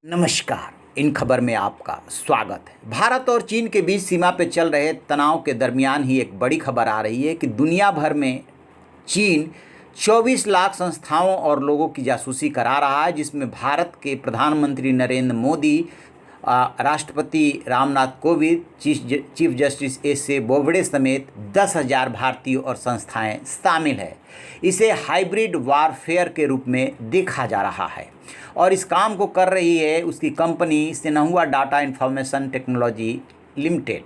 नमस्कार। इन खबर में आपका स्वागत है। भारत और चीन के बीच सीमा पर चल रहे तनाव के दरमियान ही एक बड़ी खबर आ रही है कि दुनिया भर में चीन 24 लाख संस्थाओं और लोगों की जासूसी करा रहा है, जिसमें भारत के प्रधानमंत्री नरेंद्र मोदी, राष्ट्रपति रामनाथ कोविंद, चीफ जस्टिस एस.ए. बोबडे समेत 10,000 भारतीय और संस्थाएं शामिल है। इसे हाइब्रिड वारफेयर के रूप में देखा जा रहा है और इस काम को कर रही है उसकी company Xinhua data information technology limited,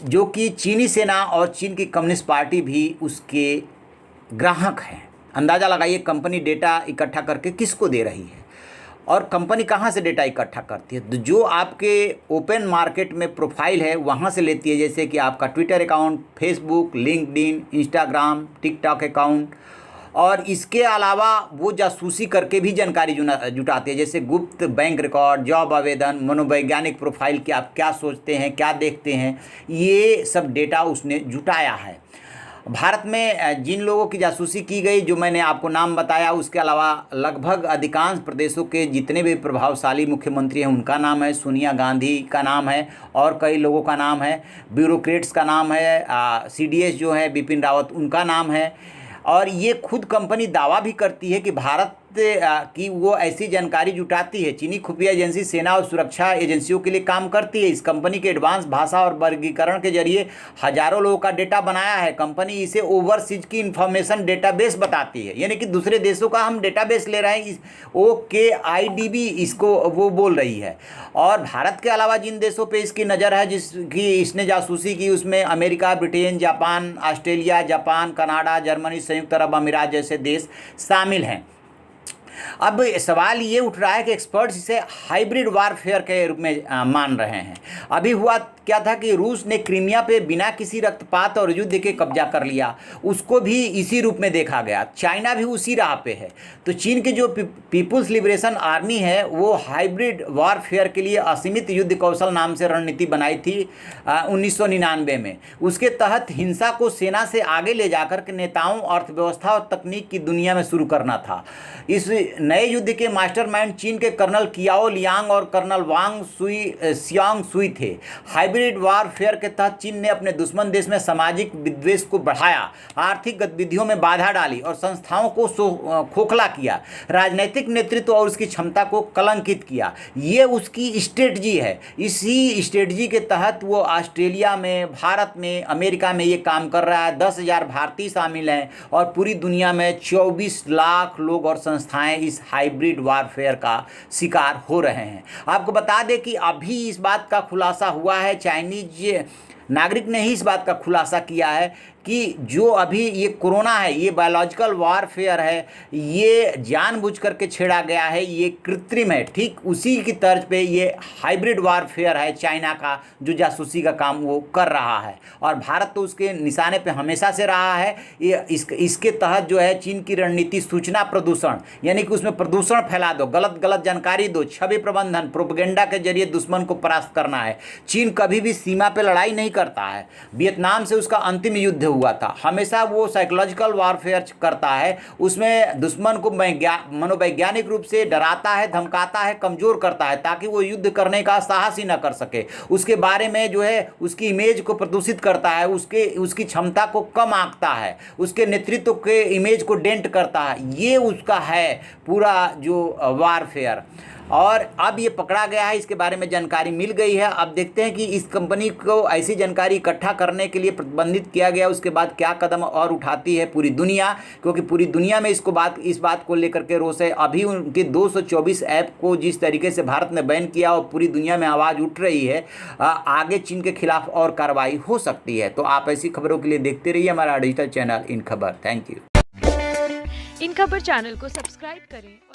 जो कि चीनी सेना और चीन की कम्युनिस्ट पार्टी भी उसके ग्राहक हैं। अंदाज़ा लगाइए कंपनी डेटा इकट्ठा करके किसको दे रही है और कंपनी कहाँ से डेटा इकट्ठा करती है। तो जो आपके ओपन मार्केट में प्रोफाइल है वहाँ से लेती है, जैसे कि आपका Twitter account, Facebook, LinkedIn, Instagram, TikTok account, और इसके अलावा वो जासूसी करके भी जानकारी जुटाती है, जैसे गुप्त बैंक रिकॉर्ड, जॉब आवेदन, मनोवैज्ञानिक प्रोफाइल कि आप क्या सोचते हैं, क्या देखते हैं, ये सब डेटा उसने जुटाया है। भारत में जिन लोगों की जासूसी की गई, जो मैंने आपको नाम बताया, उसके अलावा लगभग अधिकांश प्रदेशों के जितने भी प्रभावशाली मुख्यमंत्री हैं उनका नाम है, सोनिया गांधी का नाम है और कई लोगों का नाम है, ब्यूरोक्रेट्स का नाम है, CDS जो है बिपिन रावत उनका नाम है। और ये खुद कंपनी दावा भी करती है कि भारत की वो ऐसी जानकारी जुटाती है। चीनी खुफिया एजेंसी सेना और सुरक्षा एजेंसियों के लिए काम करती है। इस कंपनी के एडवांस भाषा और वर्गीकरण के जरिए हजारों लोगों का डेटा बनाया है। कंपनी इसे ओवरसीज की इंफॉर्मेशन डेटाबेस बताती है, यानी कि दूसरे देशों का हम डेटाबेस ले रहे हैं, OKIDB इसको वो बोल रही है। और भारत के अलावा जिन देशों पर इसकी नज़र है, जिसकी इसने जासूसी की, उसमें America, Britain, Japan, Australia, Japan, Canada, Germany, संयुक्त अरब अमीरात जैसे देश शामिल हैं। अब सवाल ये उठ रहा है कि एक्सपर्ट्स इसे हाइब्रिड वारफेयर के रूप में मान रहे हैं। अभी हुआ क्या था कि रूस ने क्रीमिया पे बिना किसी रक्तपात और युद्ध के कब्जा कर लिया, उसको भी इसी रूप में देखा गया। चाइना भी उसी राह पे है। तो चीन की जो पीपुल्स लिबरेशन आर्मी है वो हाइब्रिड वारफेयर के लिए असीमित युद्ध कौशल नाम से रणनीति बनाई थी 1999 में। उसके तहत हिंसा को सेना से आगे ले जाकर के नेताओं, अर्थव्यवस्था और तकनीक की दुनिया में शुरू करना था। इस नए युद्ध के मास्टरमाइंड चीन के कर्नल कियाओ लियांग और कर्नल वांग सियांग सुई थे। हाइब्रिड वारफेयर के तहत चीन ने अपने दुश्मन देश में सामाजिक विद्वेष को बढ़ाया, आर्थिक गतिविधियों में बाधा डाली और संस्थाओं को खोखला किया, राजनीतिक नेतृत्व और उसकी क्षमता को कलंकित किया। ये उसकी स्ट्रेटजी है। इसी स्ट्रेटजी के तहत वो ऑस्ट्रेलिया में, भारत में, अमेरिका में ये काम कर रहा है। 10,000 भारतीय शामिल हैं और पूरी दुनिया में 24 लाख लोग और संस्थाएं इस हाइब्रिड वारफेयर का शिकार हो रहे हैं। आपको बता दें कि अभी इस बात का खुलासा हुआ है, चाइनीज नागरिक ने ही इस बात का खुलासा किया है कि जो अभी ये कोरोना है, ये बायोलॉजिकल वारफेयर है, ये जानबूझ करके छेड़ा गया है, ये कृत्रिम है। ठीक उसी की तर्ज पे ये हाइब्रिड वारफेयर है चाइना का, जो जासूसी का काम वो कर रहा है और भारत तो उसके निशाने पे हमेशा से रहा है। ये इसके तहत जो है चीन की रणनीति सूचना प्रदूषण, यानी कि उसमें प्रदूषण फैला दो, गलत जानकारी दो, छवि प्रबंधन, प्रोपेगेंडा के जरिए दुश्मन को परास्त करना है। चीन कभी भी सीमा पर लड़ाई नहीं करता है। वियतनाम से उसका अंतिम युद्ध हुआ था। हमेशा वो साइकोलॉजिकल वारफेयर करता है, उसमें दुश्मन को मनोवैज्ञानिक रूप से डराता है, धमकाता है, कमजोर करता है, ताकि वो युद्ध करने का साहस ही न कर सके। उसके बारे में जो है उसकी इमेज को प्रदूषित करता है, उसकी क्षमता को कम आंकता है, उसके नेतृत्व के इमेज को डेंट करता है। ये उसका है पूरा जो वारफेयर। और अब ये पकड़ा गया है, इसके बारे में जानकारी मिल गई है। अब देखते हैं कि इस कंपनी को ऐसी जानकारी इकट्ठा करने के लिए प्रतिबंधित किया गया, उसके बाद क्या कदम और उठाती है पूरी दुनिया, क्योंकि पूरी दुनिया में इस बात को लेकर के रोष है। अभी उनके 224 ऐप को जिस तरीके से भारत ने बैन किया और पूरी दुनिया में आवाज़ उठ रही है, आगे चीन के खिलाफ और कार्रवाई हो सकती है। तो आप ऐसी खबरों के लिए देखते रहिए हमारा डिजिटल चैनल इन खबर। Thank you. इन खबर चैनल को सब्सक्राइब करें